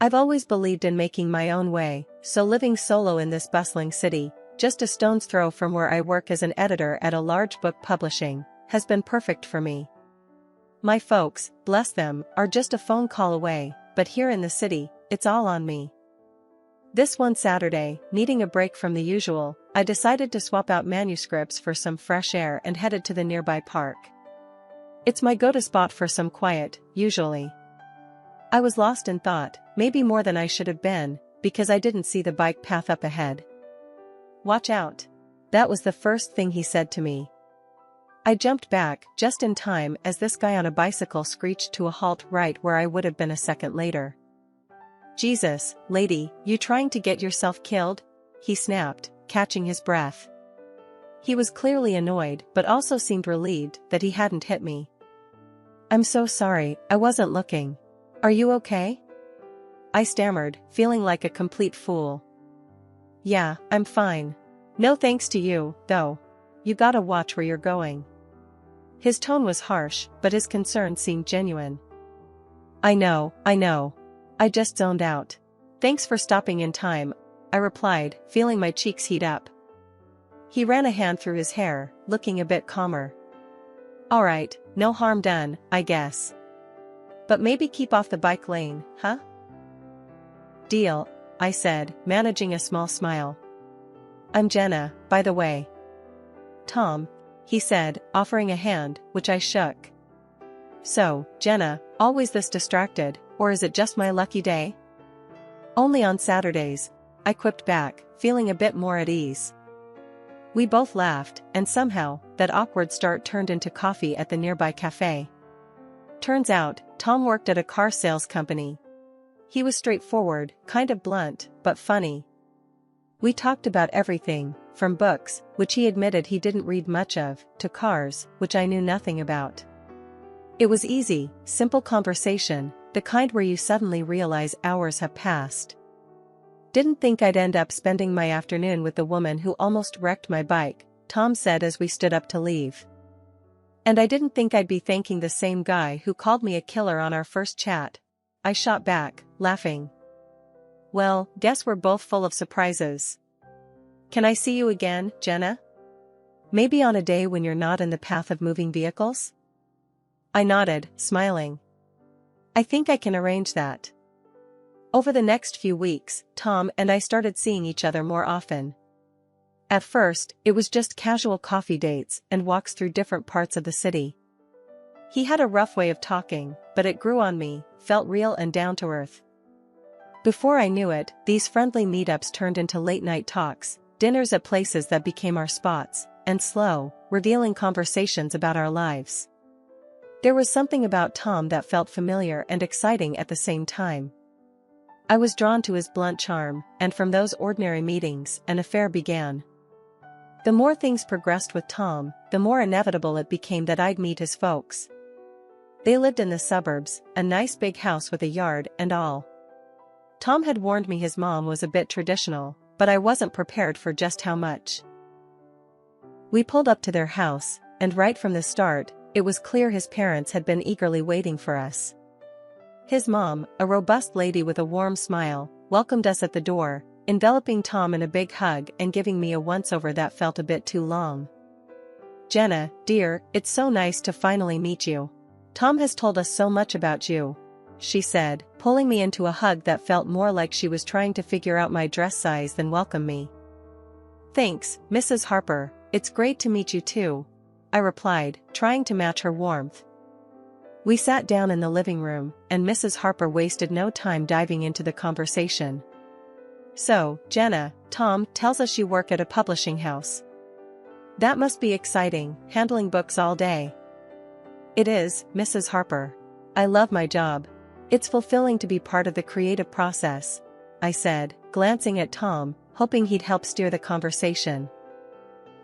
I've always believed in making my own way, so living solo in this bustling city, just a stone's throw from where I work as an editor at a large book publishing, has been perfect for me. My folks, bless them, are just a phone call away, but here in the city, it's all on me. This one Saturday, needing a break from the usual, I decided to swap out manuscripts for some fresh air and headed to the nearby park. It's my go-to spot for some quiet, usually. I was lost in thought, maybe more than I should have been, because I didn't see the bike path up ahead. "Watch out." That was the first thing he said to me. I jumped back just in time as this guy on a bicycle screeched to a halt right where I would have been a second later. "Jesus, lady, you trying to get yourself killed?" he snapped, catching his breath. He was clearly annoyed but also seemed relieved that he hadn't hit me. "I'm so sorry, I wasn't looking. Are you okay?" I stammered, feeling like a complete fool. "Yeah, I'm fine. No thanks to you, though. You gotta watch where you're going." His tone was harsh, but his concern seemed genuine. I know. I just zoned out. "Thanks for stopping in time," I replied, feeling my cheeks heat up. He ran a hand through his hair, looking a bit calmer. "Alright, no harm done, I guess. But maybe keep off the bike lane, huh?" "Deal," I said, managing a small smile. "I'm Jenna, by the way." "Tom," he said, offering a hand, which I shook. "So, Jenna, always this distracted, or is it just my lucky day?" "Only on Saturdays," I quipped back, feeling a bit more at ease. We both laughed, and somehow, that awkward start turned into coffee at the nearby cafe. Turns out, Tom worked at a car sales company. He was straightforward, kind of blunt, but funny. We talked about everything, from books, which he admitted he didn't read much of, to cars, which I knew nothing about. It was easy, simple conversation, the kind where you suddenly realize hours have passed. "Didn't think I'd end up spending my afternoon with the woman who almost wrecked my bike," Tom said as we stood up to leave. "And I didn't think I'd be thanking the same guy who called me a killer on our first chat," I shot back, laughing. "Well, guess we're both full of surprises. Can I see you again, Jenna? Maybe on a day when you're not in the path of moving vehicles?" I nodded, smiling. "I think I can arrange that." Over the next few weeks, Tom and I started seeing each other more often. At first, it was just casual coffee dates and walks through different parts of the city. He had a rough way of talking, but it grew on me, felt real and down to earth. Before I knew it, these friendly meetups turned into late-night talks, dinners at places that became our spots, and slow, revealing conversations about our lives. There was something about Tom that felt familiar and exciting at the same time. I was drawn to his blunt charm, and from those ordinary meetings, an affair began. The more things progressed with Tom, the more inevitable it became that I'd meet his folks. They lived in the suburbs, a nice big house with a yard and all. Tom had warned me his mom was a bit traditional, but I wasn't prepared for just how much. We pulled up to their house, and right from the start, it was clear his parents had been eagerly waiting for us. His mom, a robust lady with a warm smile, welcomed us at the door, enveloping Tom in a big hug and giving me a once-over that felt a bit too long. "Jenna, dear, it's so nice to finally meet you. Tom has told us so much about you," she said, pulling me into a hug that felt more like she was trying to figure out my dress size than welcome me. "Thanks, Mrs. Harper, it's great to meet you too," I replied, trying to match her warmth. We sat down in the living room, and Mrs. Harper wasted no time diving into the conversation. "So, Jenna, Tom tells us you work at a publishing house. That must be exciting, handling books all day." "It is, Mrs. Harper. I love my job. It's fulfilling to be part of the creative process," I said, glancing at Tom, hoping he'd help steer the conversation.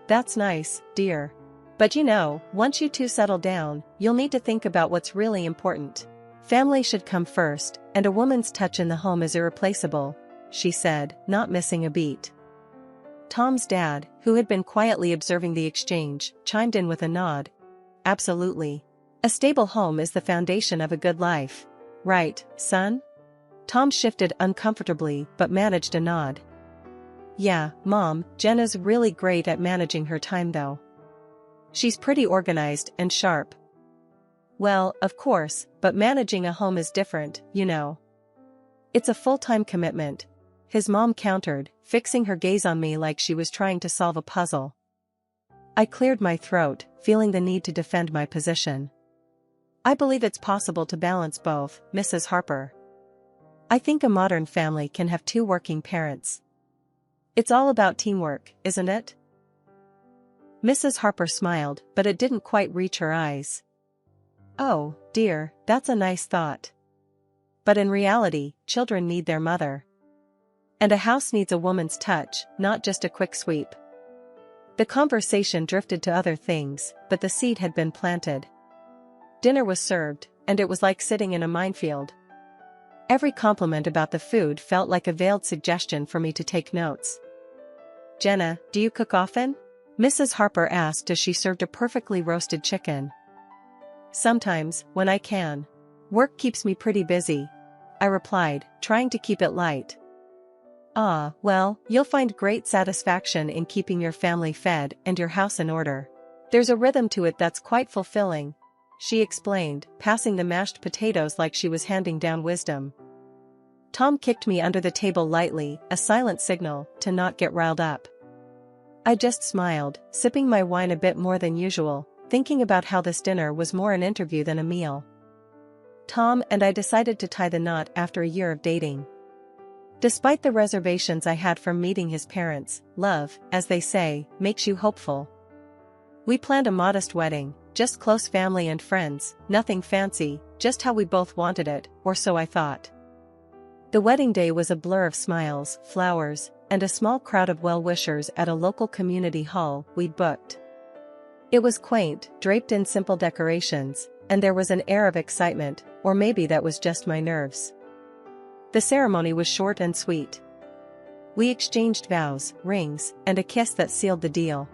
"That's nice, dear. But you know, once you two settle down, you'll need to think about what's really important. Family should come first, and a woman's touch in the home is irreplaceable," she said, not missing a beat. Tom's dad, who had been quietly observing the exchange, chimed in with a nod. "Absolutely. A stable home is the foundation of a good life. Right, son?" Tom shifted uncomfortably but managed a nod. Yeah, Mom, Jenna's really great at managing her time though. She's pretty organized and sharp. Well, of course, but managing a home is different, you know. It's a full-time commitment, his mom countered, fixing her gaze on me like she was trying to solve a puzzle. I cleared my throat, feeling the need to defend my position. I believe it's possible to balance both, Mrs. Harper. I think a modern family can have two working parents. It's all about teamwork, isn't it? Mrs. Harper smiled, but it didn't quite reach her eyes. Oh, dear, that's a nice thought. But in reality, children need their mother. And a house needs a woman's touch, not just a quick sweep. The conversation drifted to other things, but the seed had been planted. Dinner was served, and it was like sitting in a minefield. Every compliment about the food felt like a veiled suggestion for me to take notes. Jenna, do you cook often? Mrs. Harper asked as she served a perfectly roasted chicken. Sometimes, when I can. Work keeps me pretty busy, I replied, trying to keep it light. Ah, well, you'll find great satisfaction in keeping your family fed and your house in order. There's a rhythm to it that's quite fulfilling, she explained, passing the mashed potatoes like she was handing down wisdom. Tom kicked me under the table lightly, a silent signal to not get riled up. I just smiled, sipping my wine a bit more than usual, thinking about how this dinner was more an interview than a meal. Tom and I decided to tie the knot after a year of dating. Despite the reservations I had from meeting his parents, love, as they say, makes you hopeful. We planned a modest wedding, just close family and friends, nothing fancy, just how we both wanted it, or so I thought. The wedding day was a blur of smiles, flowers, and a small crowd of well-wishers at a local community hall we'd booked. It was quaint, draped in simple decorations, and there was an air of excitement, or maybe that was just my nerves. The ceremony was short and sweet. We exchanged vows, rings, and a kiss that sealed the deal.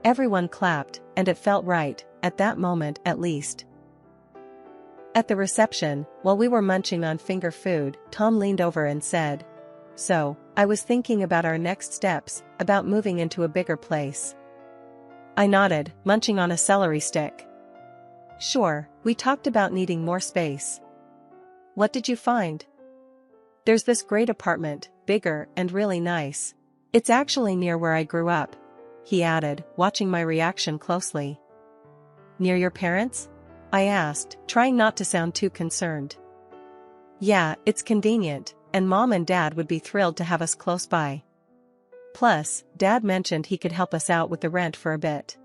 Everyone clapped, and it felt right, at that moment at least. At the reception, while we were munching on finger food, Tom leaned over and said, "So, I was thinking about our next steps, about moving into a bigger place." I nodded, munching on a celery stick. Sure, we talked about needing more space. What did you find? There's this great apartment, bigger and really nice. It's actually near where I grew up, he added, watching my reaction closely. Near your parents? I asked, trying not to sound too concerned. Yeah, it's convenient, and Mom and Dad would be thrilled to have us close by. Plus, Dad mentioned he could help us out with the rent for a bit.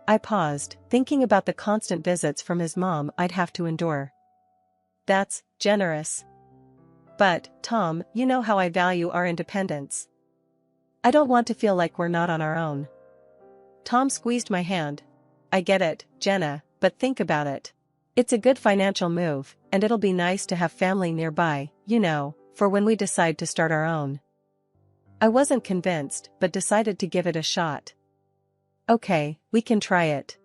I paused, thinking about the constant visits from his mom I'd have to endure. That's generous. But, Tom, you know how I value our independence. I don't want to feel like we're not on our own. Tom squeezed my hand. I get it, Jenna, but think about it. It's a good financial move, and it'll be nice to have family nearby, you know, for when we decide to start our own. I wasn't convinced, but decided to give it a shot. Okay, we can try it.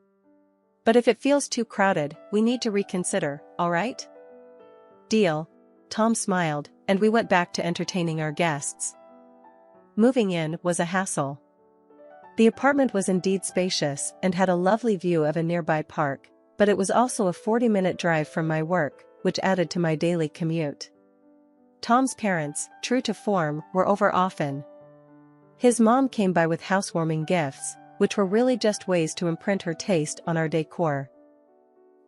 But if it feels too crowded, we need to reconsider, all right? Deal. Tom smiled, and we went back to entertaining our guests. Moving in was a hassle. The apartment was indeed spacious and had a lovely view of a nearby park, but it was also a 40-minute drive from my work, which added to my daily commute. Tom's parents, true to form, were over often. His mom came by with housewarming gifts, which were really just ways to imprint her taste on our decor.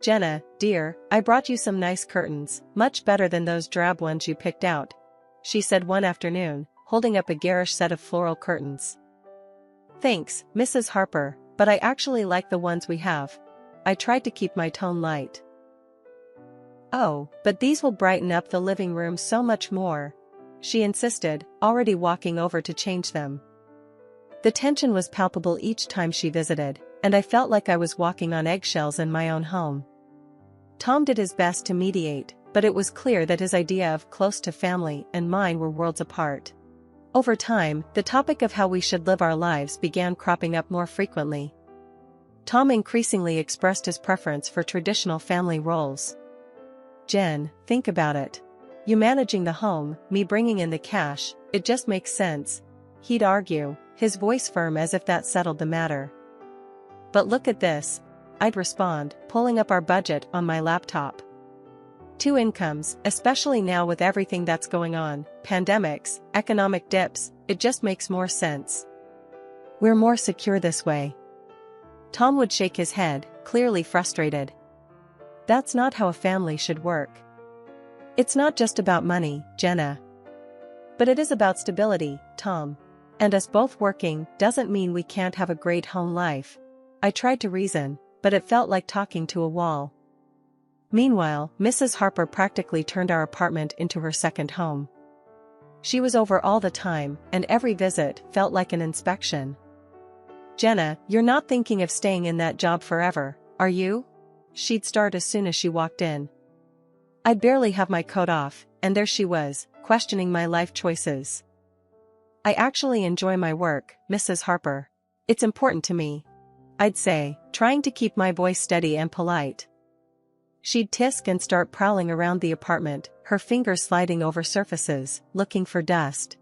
Jenna, dear, I brought you some nice curtains, much better than those drab ones you picked out, she said one afternoon, holding up a garish set of floral curtains. Thanks, Mrs. Harper, but I actually like the ones we have. I tried to keep my tone light. Oh, but these will brighten up the living room so much more, she insisted, already walking over to change them. The tension was palpable each time she visited, and I felt like I was walking on eggshells in my own home. Tom did his best to mediate, but it was clear that his idea of close to family and mine were worlds apart. Over time, the topic of how we should live our lives began cropping up more frequently. Tom increasingly expressed his preference for traditional family roles. Jen, think about it. You managing the home, me bringing in the cash, it just makes sense. He'd argue, his voice firm as if that settled the matter. But look at this, I'd respond, pulling up our budget on my laptop. 2 incomes, especially now with everything that's going on, pandemics, economic dips, it just makes more sense. We're more secure this way. Tom would shake his head, clearly frustrated. That's not how a family should work. It's not just about money, Jenna. But it is about stability, Tom. And us both working doesn't mean we can't have a great home life. I tried to reason, but it felt like talking to a wall. Meanwhile, Mrs. Harper practically turned our apartment into her second home. She was over all the time, and every visit felt like an inspection. Jenna, you're not thinking of staying in that job forever, are you? She'd start as soon as she walked in. I'd barely have my coat off, and there she was, questioning my life choices. I actually enjoy my work, Mrs. Harper. It's important to me. I'd say, trying to keep my voice steady and polite. She'd tisk and start prowling around the apartment, her fingers sliding over surfaces, looking for dust.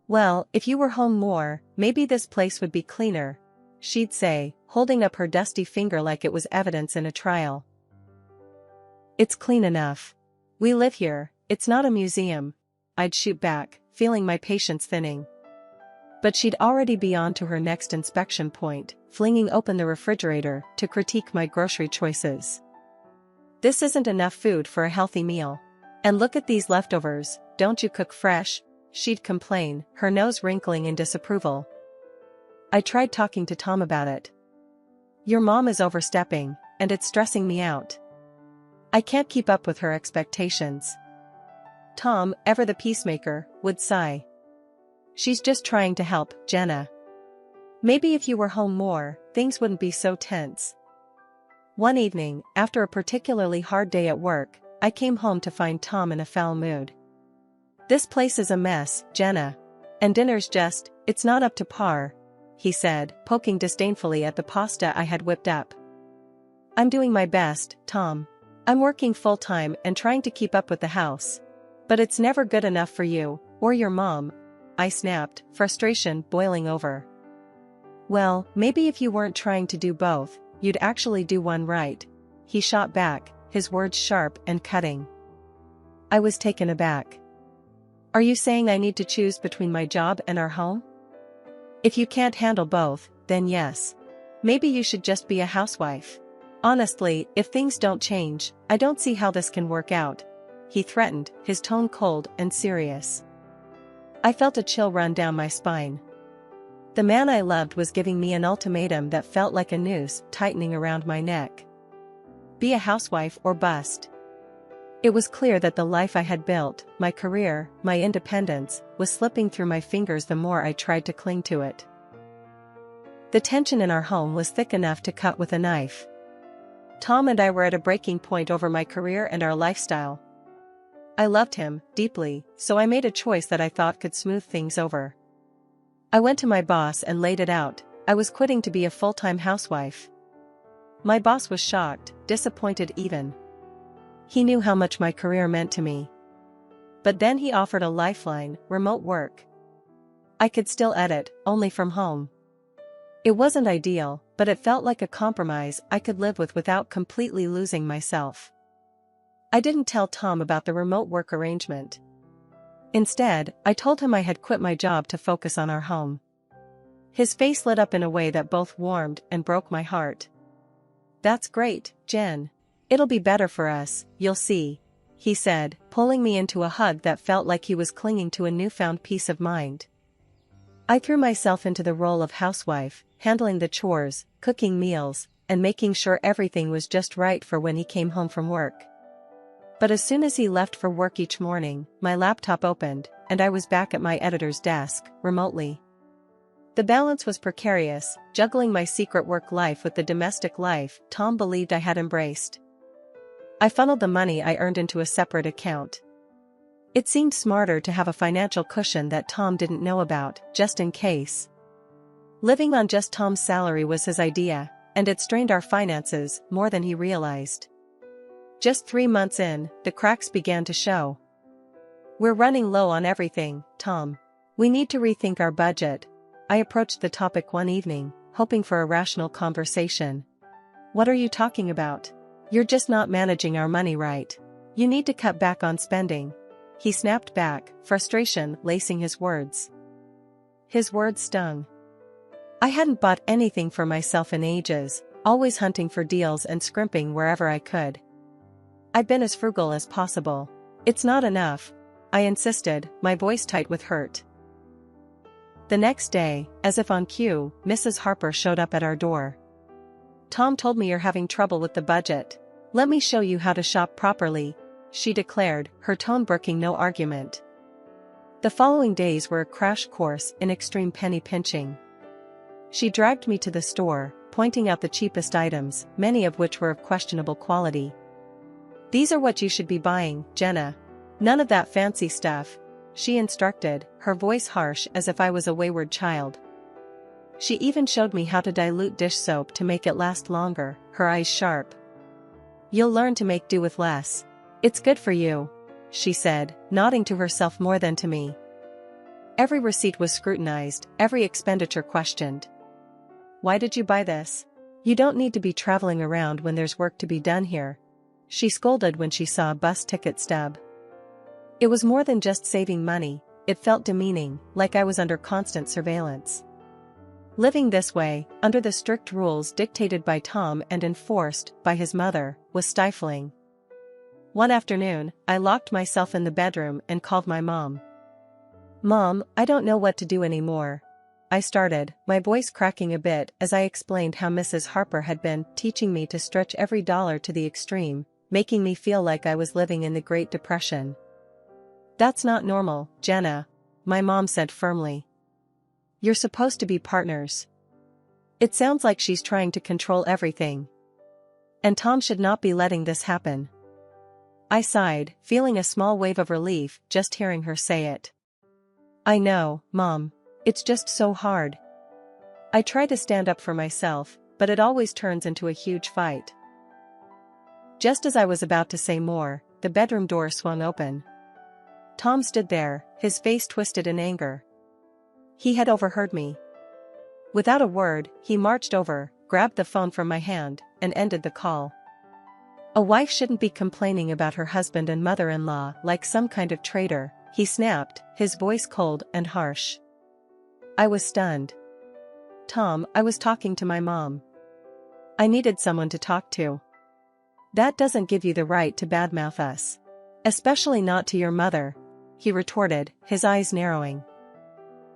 Well, if you were home more, maybe this place would be cleaner, she'd say, holding up her dusty finger like it was evidence in a trial. It's clean enough. We live here, it's not a museum, I'd shoot back, feeling my patience thinning. But she'd already be on to her next inspection point, flinging open the refrigerator to critique my grocery choices. This isn't enough food for a healthy meal. And look at these leftovers, don't you cook fresh? She'd complain, her nose wrinkling in disapproval. I tried talking to Tom about it. Your mom is overstepping, and it's stressing me out. I can't keep up with her expectations. Tom, ever the peacemaker, would sigh. She's just trying to help, Jenna. Maybe if you were home more, things wouldn't be so tense. One evening, after a particularly hard day at work, I came home to find Tom in a foul mood. This place is a mess, Jenna. And dinner's it's not up to par, he said, poking disdainfully at the pasta I had whipped up. I'm doing my best, Tom. I'm working full-time and trying to keep up with the house. But it's never good enough for you, or your mom, I snapped, frustration boiling over. Well, maybe if you weren't trying to do both, you'd actually do one right, he shot back, his words sharp and cutting. I was taken aback. Are you saying I need to choose between my job and our home? If you can't handle both, then yes. Maybe you should just be a housewife. Honestly, if things don't change, I don't see how this can work out, he threatened, his tone cold and serious. I felt a chill run down my spine. The man I loved was giving me an ultimatum that felt like a noose tightening around my neck. Be a housewife or bust. It was clear that the life I had built, my career, my independence, was slipping through my fingers the more I tried to cling to it. The tension in our home was thick enough to cut with a knife. Tom and I were at a breaking point over my career and our lifestyle. I loved him, deeply, so I made a choice that I thought could smooth things over. I went to my boss and laid it out. I was quitting to be a full-time housewife. My boss was shocked, disappointed even. He knew how much my career meant to me. But then he offered a lifeline, remote work. I could still edit, only from home. It wasn't ideal, but it felt like a compromise I could live with without completely losing myself. I didn't tell Tom about the remote work arrangement. Instead, I told him I had quit my job to focus on our home. His face lit up in a way that both warmed and broke my heart. That's great, Jen. It'll be better for us, you'll see, he said, pulling me into a hug that felt like he was clinging to a newfound peace of mind. I threw myself into the role of housewife, handling the chores, cooking meals, and making sure everything was just right for when he came home from work. But as soon as he left for work each morning, my laptop opened, and I was back at my editor's desk, remotely. The balance was precarious, juggling my secret work life with the domestic life Tom believed I had embraced. I funneled the money I earned into a separate account. It seemed smarter to have a financial cushion that Tom didn't know about, just in case. Living on just Tom's salary was his idea, and it strained our finances more than he realized. Just 3 months in, the cracks began to show. We're running low on everything, Tom. We need to rethink our budget. I approached the topic one evening, hoping for a rational conversation. What are you talking about? You're just not managing our money right. You need to cut back on spending. He snapped back, frustration lacing his words. His words stung. I hadn't bought anything for myself in ages, always hunting for deals and scrimping wherever I could. I'd been as frugal as possible. It's not enough, I insisted, my voice tight with hurt. The next day, as if on cue, Mrs. Harper showed up at our door. Tom told me you're having trouble with the budget. Let me show you how to shop properly, she declared, her tone brooking no argument. The following days were a crash course in extreme penny pinching. She dragged me to the store, pointing out the cheapest items, many of which were of questionable quality. These are what you should be buying, Jenna. None of that fancy stuff, she instructed, her voice harsh as if I was a wayward child. She even showed me how to dilute dish soap to make it last longer, her eyes sharp. You'll learn to make do with less. It's good for you, she said, nodding to herself more than to me. Every receipt was scrutinized, every expenditure questioned. Why did you buy this? You don't need to be traveling around when there's work to be done here, she scolded when she saw a bus ticket stub. It was more than just saving money, it felt demeaning, like I was under constant surveillance. Living this way, under the strict rules dictated by Tom and enforced by his mother, was stifling. One afternoon, I locked myself in the bedroom and called my mom. Mom, I don't know what to do anymore. I started, my voice cracking a bit as I explained how Mrs. Harper had been teaching me to stretch every dollar to the extreme, making me feel like I was living in the Great Depression. That's not normal, Jenna, my mom said firmly. You're supposed to be partners. It sounds like she's trying to control everything. And Tom should not be letting this happen. I sighed, feeling a small wave of relief just hearing her say it. I know, Mom. It's just so hard. I try to stand up for myself, but it always turns into a huge fight. Just as I was about to say more, the bedroom door swung open. Tom stood there, his face twisted in anger. He had overheard me. Without a word, he marched over, grabbed the phone from my hand, and ended the call. A wife shouldn't be complaining about her husband and mother-in-law like some kind of traitor, he snapped, his voice cold and harsh. I was stunned. Tom, I was talking to my mom. I needed someone to talk to. That doesn't give you the right to badmouth us. Especially not to your mother, he retorted, his eyes narrowing.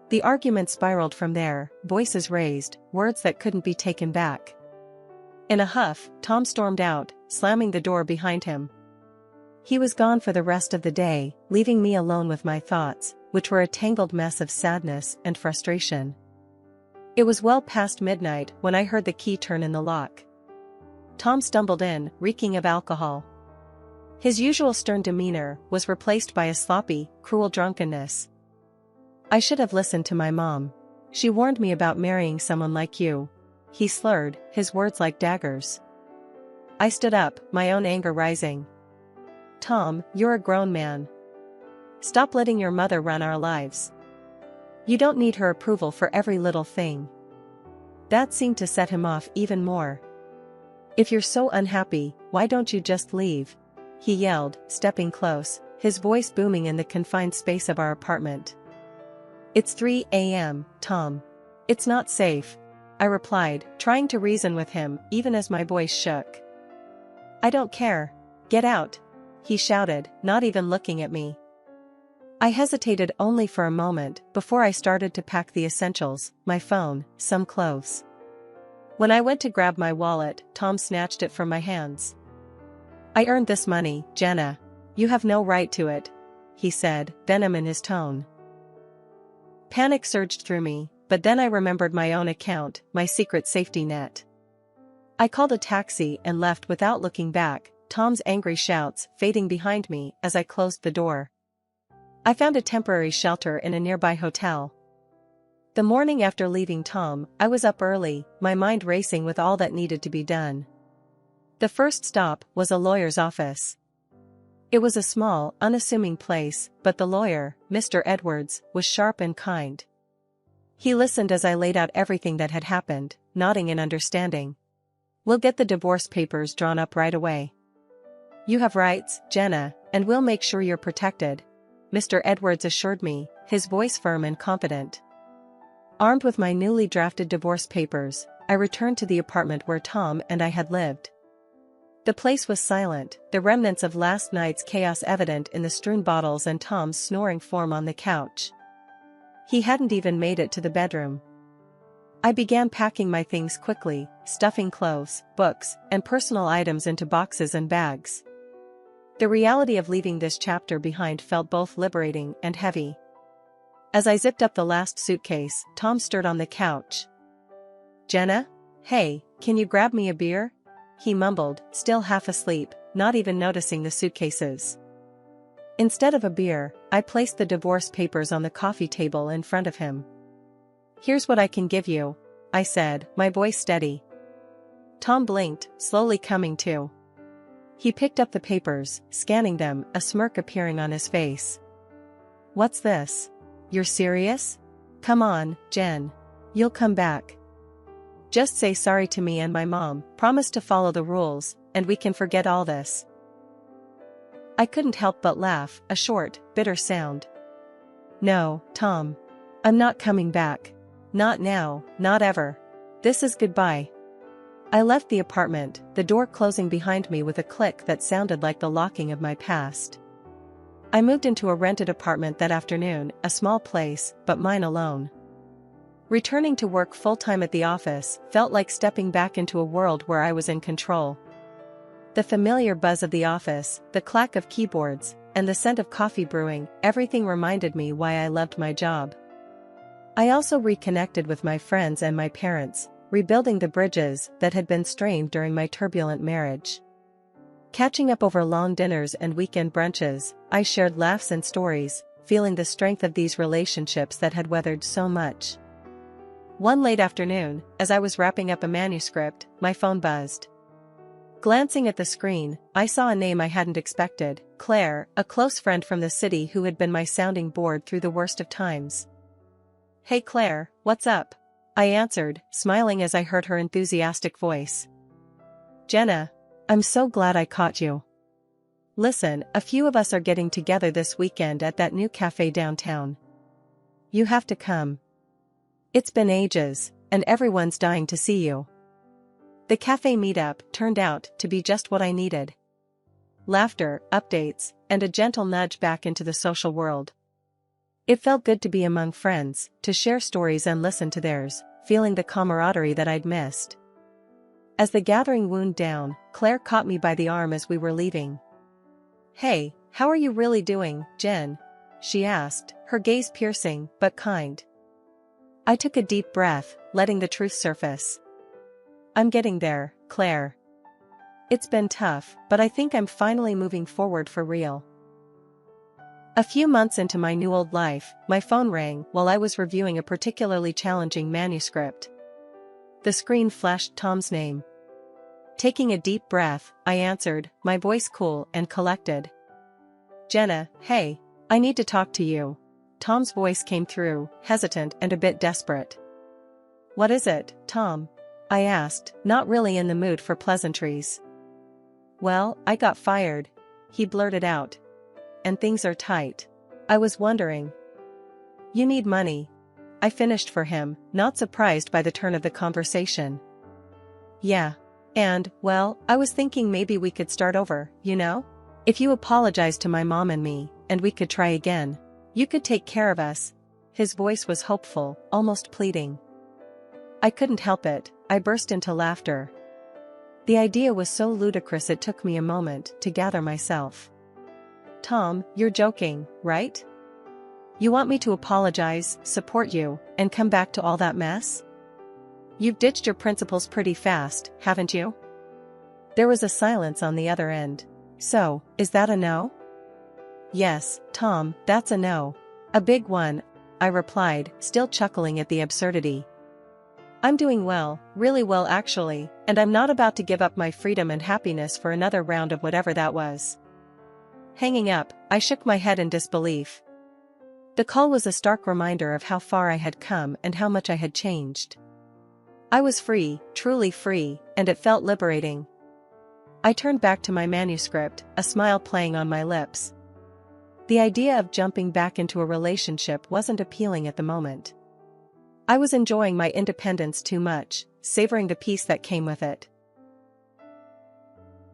The argument spiraled from there, voices raised, words that couldn't be taken back. In a huff, Tom stormed out, slamming the door behind him. He was gone for the rest of the day, leaving me alone with my thoughts, which were a tangled mess of sadness and frustration. It was well past midnight when I heard the key turn in the lock. Tom stumbled in, reeking of alcohol. His usual stern demeanor was replaced by a sloppy, cruel drunkenness. I should have listened to my mom. She warned me about marrying someone like you. He slurred, his words like daggers. I stood up, my own anger rising. Tom, you're a grown man. Stop letting your mother run our lives. You don't need her approval for every little thing. That seemed to set him off even more. If you're so unhappy, why don't you just leave? He yelled, stepping close, his voice booming in the confined space of our apartment. It's 3 a.m., Tom. It's not safe, I replied, trying to reason with him even as my voice shook. I don't care. Get out, he shouted, not even looking at me. I hesitated only for a moment before I started to pack the essentials, my phone, some clothes. When I went to grab my wallet, Tom snatched it from my hands. I earned this money, Jenna. You have no right to it, he said, venom in his tone. Panic surged through me, but then I remembered my own account, my secret safety net. I called a taxi and left without looking back, Tom's angry shouts fading behind me as I closed the door. I found a temporary shelter in a nearby hotel. The morning after leaving Tom, I was up early, my mind racing with all that needed to be done. The first stop was a lawyer's office. It was a small, unassuming place, but the lawyer, Mr. Edwards, was sharp and kind. He listened as I laid out everything that had happened, nodding in understanding. "We'll get the divorce papers drawn up right away. You have rights, Jenna, and we'll make sure you're protected," Mr. Edwards assured me, his voice firm and confident. Armed with my newly drafted divorce papers, I returned to the apartment where Tom and I had lived. The place was silent, the remnants of last night's chaos evident in the strewn bottles and Tom's snoring form on the couch. He hadn't even made it to the bedroom. I began packing my things quickly, stuffing clothes, books, and personal items into boxes and bags. The reality of leaving this chapter behind felt both liberating and heavy. As I zipped up the last suitcase, Tom stirred on the couch. "Jenna? Hey, can you grab me a beer?" he mumbled, still half asleep, not even noticing the suitcases. Instead of a beer, I placed the divorce papers on the coffee table in front of him. "Here's what I can give you," I said, my voice steady. Tom blinked, slowly coming to. He picked up the papers, scanning them, a smirk appearing on his face. "What's this? You're serious? Come on, Jen. You'll come back. Just say sorry to me and my mom, promise to follow the rules, and we can forget all this." I couldn't help but laugh, a short, bitter sound. "No, Tom. I'm not coming back. Not now, not ever. This is goodbye." I left the apartment, the door closing behind me with a click that sounded like the locking of my past. I moved into a rented apartment that afternoon, a small place, but mine alone. Returning to work full-time at the office felt like stepping back into a world where I was in control. The familiar buzz of the office, the clack of keyboards, and the scent of coffee brewing, everything reminded me why I loved my job. I also reconnected with my friends and my parents, rebuilding the bridges that had been strained during my turbulent marriage. Catching up over long dinners and weekend brunches, I shared laughs and stories, feeling the strength of these relationships that had weathered so much. One late afternoon, as I was wrapping up a manuscript, my phone buzzed. Glancing at the screen, I saw a name I hadn't expected, Claire, a close friend from the city who had been my sounding board through the worst of times. "Hey Claire, what's up?" I answered, smiling as I heard her enthusiastic voice. "Jenna, I'm so glad I caught you. Listen, a few of us are getting together this weekend at that new cafe downtown. You have to come. It's been ages, and everyone's dying to see you." The cafe meetup turned out to be just what I needed. Laughter, updates, and a gentle nudge back into the social world. It felt good to be among friends, to share stories and listen to theirs, feeling the camaraderie that I'd missed. As the gathering wound down, Claire caught me by the arm as we were leaving. "Hey, how are you really doing, Jen?" she asked, her gaze piercing, but kind. I took a deep breath, letting the truth surface. "I'm getting there, Claire. It's been tough, but I think I'm finally moving forward for real." A few months into my new old life, my phone rang while I was reviewing a particularly challenging manuscript. The screen flashed Tom's name. Taking a deep breath, I answered, my voice cool and collected. "Jenna, hey, I need to talk to you." Tom's voice came through, hesitant and a bit desperate. "What is it, Tom?" I asked, not really in the mood for pleasantries. "Well, I got fired," he blurted out. "And things are tight. I was wondering." "You need money." I finished for him, not surprised by the turn of the conversation. "Yeah. And, well, I was thinking maybe we could start over, you know? If you apologize to my mom and me, and we could try again. You could take care of us." His voice was hopeful, almost pleading. I couldn't help it, I burst into laughter. The idea was so ludicrous it took me a moment to gather myself. "Tom, you're joking, right? You want me to apologize, support you, and come back to all that mess? You've ditched your principles pretty fast, haven't you?" There was a silence on the other end. "So, is that a no?" "Yes, Tom, that's a no. A big one," I replied, still chuckling at the absurdity. "I'm doing well, really well actually, and I'm not about to give up my freedom and happiness for another round of whatever that was." Hanging up, I shook my head in disbelief. The call was a stark reminder of how far I had come and how much I had changed. I was free, truly free, and it felt liberating. I turned back to my manuscript, a smile playing on my lips. The idea of jumping back into a relationship wasn't appealing at the moment. I was enjoying my independence too much, savoring the peace that came with it.